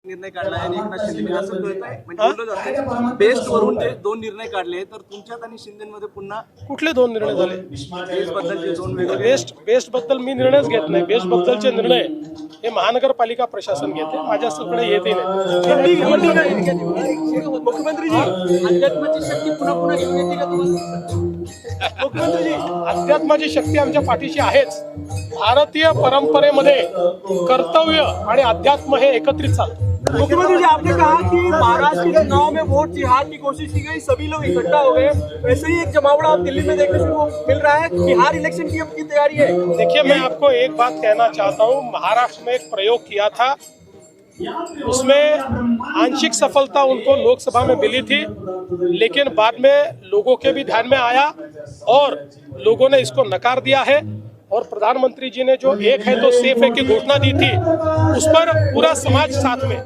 निर्णय काढला आहे आणि एकनाथ शिंदे असं कळतंय म्हणजे बोललं जातंय बेस्ट वरून जे दोन निर्णय काढले तर तुमच्यात आणि शिंदेमध्ये पुन्हा कुठले दोन निर्णय झाले? बेस्ट बद्दलचे दोन वेगळे बेस्ट बद्दल मी निर्णयच घेत नाही. बेस्ट बद्दलचे निर्णय हे महानगरपालिका प्रशासन घेते, माझ्याकडे येतही नाही. मुख्यमंत्रीजी अध्यात्माची शक्ती पुन्हा पुन्हा घेऊन येते का तुम्हाला? मुख्यमंत्रीजी, अध्यात्माची शक्ती आमच्या पाठीशी आहेच. भारतीय परंपरेमध्ये कर्तव्य आणि अध्यात्म हे एकत्रित चालतं. मुख्यमंत्री जी आपने कहा कि महाराष्ट्र के चुनाव में वोट जिहाद की कोशिश की गई, सभी लोग इकट्ठा हो गए, वैसे ही एक जमावड़ा आप दिल्ली में देखने को मिल रहा है। बिहार इलेक्शन की अब की तैयारी है। देखिए, मैं आपको एक बात कहना चाहता हूँ, महाराष्ट्र में एक प्रयोग किया था, उसमें आंशिक सफलता उनको लोकसभा में मिली थी, लेकिन बाद में लोगों के भी ध्यान में आया और लोगों ने इसको नकार दिया है। और प्रधानमंत्री जी ने जो एक है तो सेफ है की घोषणा दी थी, उस पर पूरा समाज साथ में